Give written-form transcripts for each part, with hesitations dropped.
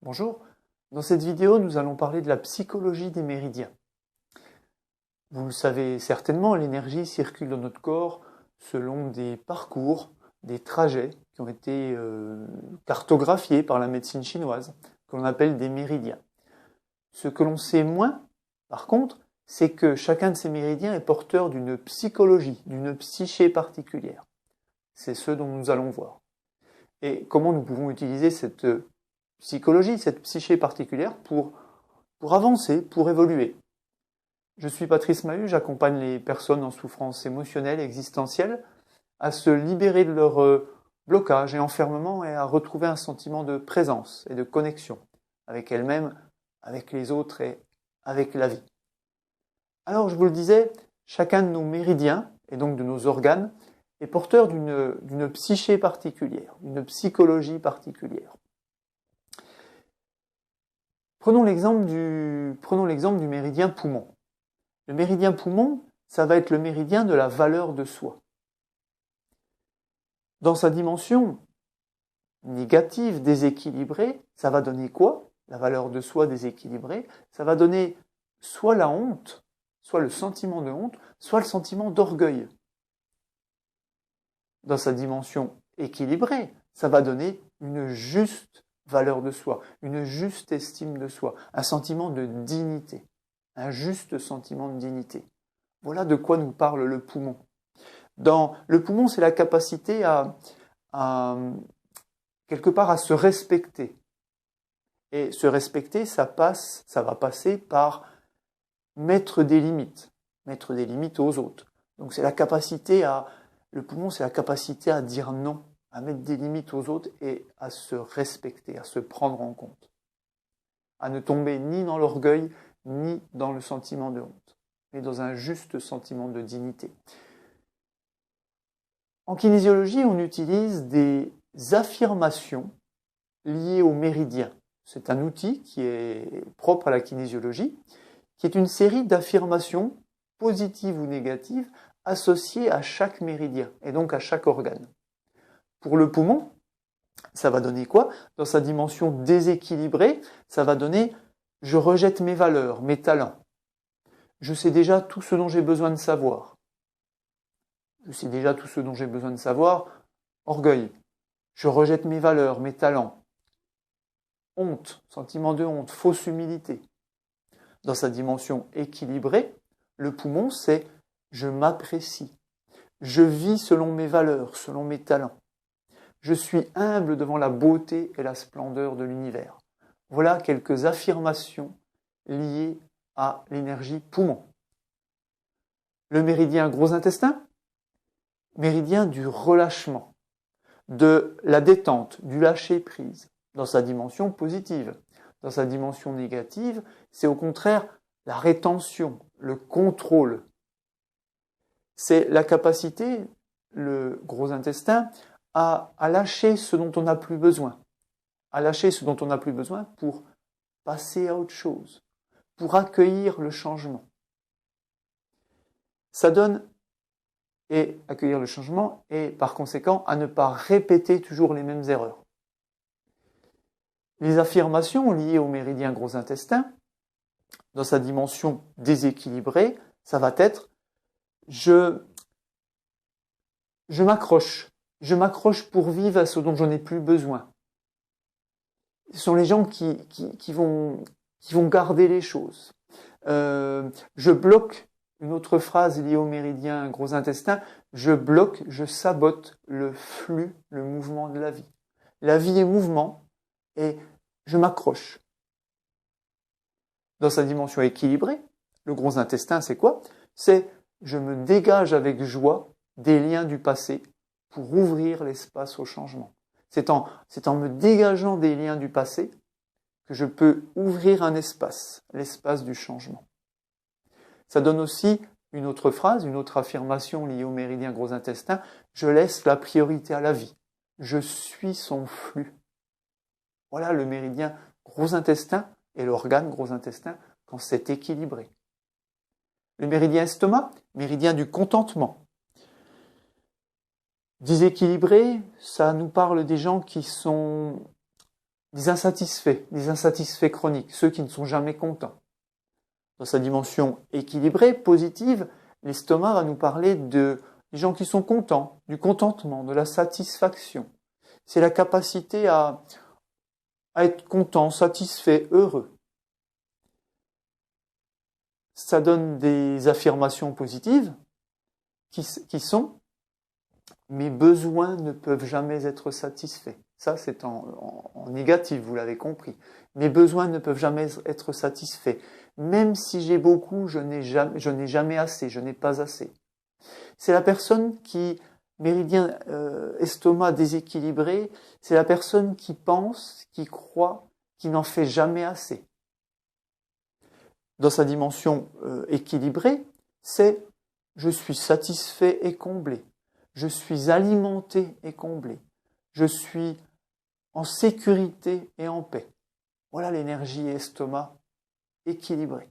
Bonjour, dans cette vidéo nous allons parler de la psychologie des méridiens. Vous le savez certainement, l'énergie circule dans notre corps selon des parcours, des trajets qui ont été cartographiés par la médecine chinoise, que l'on appelle des méridiens. Ce que l'on sait moins, par contre, c'est que chacun de ces méridiens est porteur d'une psychologie, d'une psyché particulière. C'est ce dont nous allons voir. Et comment nous pouvons utiliser cette psychologie, cette psyché particulière pour avancer, pour évoluer. Je suis Patrice Mahut, j'accompagne les personnes en souffrance émotionnelle et existentielle à se libérer de leur blocage et enfermement et à retrouver un sentiment de présence et de connexion avec elles-mêmes, avec les autres et avec la vie. Alors, je vous le disais, chacun de nos méridiens, et donc de nos organes, est porteur d'une psyché particulière, d'une psychologie particulière. Prenons l'exemple du méridien poumon. Le méridien poumon, ça va être le méridien de la valeur de soi. Dans sa dimension négative, déséquilibrée, ça va donner quoi? La valeur de soi déséquilibrée, ça va donner soit la honte, soit le sentiment de honte, soit le sentiment d'orgueil. Dans sa dimension équilibrée, ça va donner une juste valeur de soi, une juste estime de soi, un sentiment de dignité, un juste sentiment de dignité. Voilà de quoi nous parle le poumon. Dans le poumon, c'est la capacité à quelque part à se respecter. Et se respecter, ça va passer par mettre des limites aux autres. Donc c'est la capacité le poumon, c'est la capacité à dire non, à mettre des limites aux autres et à se respecter, à se prendre en compte. À ne tomber ni dans l'orgueil, ni dans le sentiment de honte, mais dans un juste sentiment de dignité. En kinésiologie, on utilise des affirmations liées aux méridiens. C'est un outil qui est propre à la kinésiologie, qui est une série d'affirmations positives ou négatives associées à chaque méridien et donc à chaque organe. Pour le poumon, ça va donner quoi? Dans sa dimension déséquilibrée, ça va donner « je rejette mes valeurs, mes talents. Je sais déjà tout ce dont j'ai besoin de savoir. Je sais déjà tout ce dont j'ai besoin de savoir. Orgueil. Je rejette mes valeurs, mes talents. Honte, sentiment de honte, fausse humilité. Dans sa dimension équilibrée, le poumon, c'est « je m'apprécie. Je vis selon mes valeurs, selon mes talents. Je suis humble devant la beauté et la splendeur de l'univers. » Voilà quelques affirmations liées à l'énergie poumon. Le méridien gros intestin, méridien du relâchement, de la détente, du lâcher-prise, dans sa dimension positive. Dans sa dimension négative, c'est au contraire la rétention, le contrôle. C'est la capacité, le gros intestin, à lâcher ce dont on n'a plus besoin. À lâcher ce dont on n'a plus besoin pour passer à autre chose, pour accueillir le changement. Ça donne, et accueillir le changement, et par conséquent, à ne pas répéter toujours les mêmes erreurs. Les affirmations liées au méridien gros intestin, dans sa dimension déséquilibrée, ça va être je m'accroche pour vivre à ce dont je n'ai plus besoin. Ce sont les gens qui vont garder les choses. Je bloque, une autre phrase liée au méridien gros intestin, je bloque, je sabote le flux, le mouvement de la vie. La vie est mouvement et je m'accroche. Dans sa dimension équilibrée, le gros intestin, c'est quoi? C'est je me dégage avec joie des liens du passé pour ouvrir l'espace au changement. C'est en me dégageant des liens du passé que je peux ouvrir un espace, l'espace du changement. Ça donne aussi une autre phrase, une autre affirmation liée au méridien gros intestin, je laisse la priorité à la vie. Je suis son flux. Voilà le méridien gros intestin et l'organe gros intestin quand c'est équilibré. Le méridien estomac, méridien du contentement. Déséquilibré, ça nous parle des gens qui sont des insatisfaits chroniques, ceux qui ne sont jamais contents. Dans sa dimension équilibrée, positive, l'estomac va nous parler des gens qui sont contents, du contentement, de la satisfaction. C'est la capacité à être content, satisfait, heureux. Ça donne des affirmations positives qui sont « mes besoins ne peuvent jamais être satisfaits ». Ça, c'est en négatif, vous l'avez compris. Mes besoins ne peuvent jamais être satisfaits. Même si j'ai beaucoup, je n'ai jamais assez, je n'ai pas assez. C'est la personne qui, méridien estomac déséquilibré, c'est la personne qui pense, qui croit, qui n'en fait jamais assez. Dans sa dimension équilibrée, c'est « je suis satisfait et comblé ». Je suis alimenté et comblé. Je suis en sécurité et en paix. Voilà l'énergie estomac équilibrée.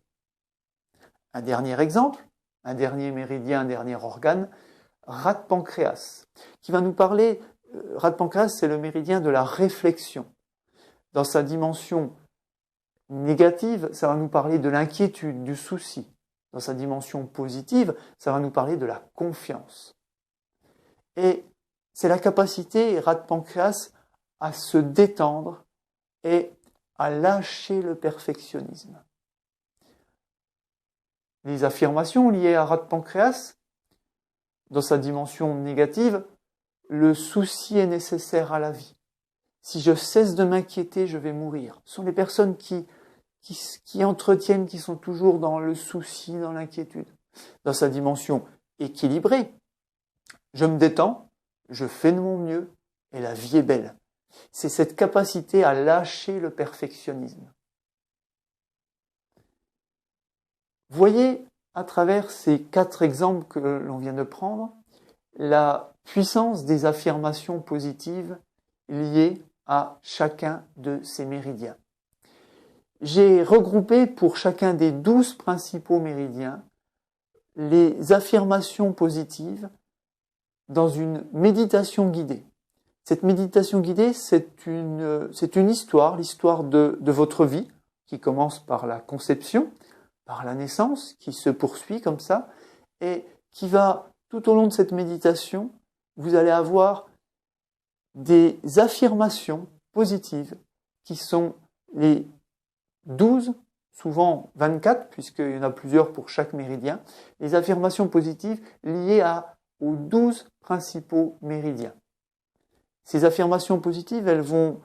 Un dernier exemple, un dernier méridien, un dernier organe, rate pancréas, qui va nous parler, rate pancréas, c'est le méridien de la réflexion. Dans sa dimension négative, ça va nous parler de l'inquiétude, du souci. Dans sa dimension positive, ça va nous parler de la confiance. Et c'est la capacité, rate pancréas, à se détendre et à lâcher le perfectionnisme. Les affirmations liées à rate pancréas, dans sa dimension négative, le souci est nécessaire à la vie. Si je cesse de m'inquiéter, je vais mourir. Ce sont les personnes qui entretiennent, qui sont toujours dans le souci, dans l'inquiétude. Dans sa dimension équilibrée, je me détends, je fais de mon mieux et la vie est belle. C'est cette capacité à lâcher le perfectionnisme. Voyez, à travers ces 4 exemples que l'on vient de prendre, la puissance des affirmations positives liées à chacun de ces méridiens. J'ai regroupé pour chacun des 12 principaux méridiens les affirmations positives dans une méditation guidée. Cette méditation guidée, c'est une histoire, l'histoire de votre vie, qui commence par la conception, par la naissance, qui se poursuit comme ça, et qui va, tout au long de cette méditation, vous allez avoir des affirmations positives qui sont les 12, souvent 24, puisqu'il y en a plusieurs pour chaque méridien, les affirmations positives liées aux 12 principaux méridiens. Ces affirmations positives, elles vont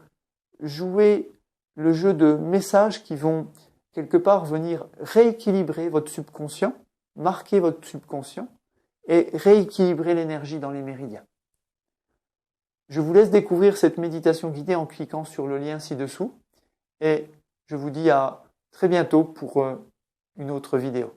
jouer le jeu de messages qui vont quelque part venir rééquilibrer votre subconscient, marquer votre subconscient et rééquilibrer l'énergie dans les méridiens. Je vous laisse découvrir cette méditation guidée en cliquant sur le lien ci-dessous et je vous dis à très bientôt pour une autre vidéo.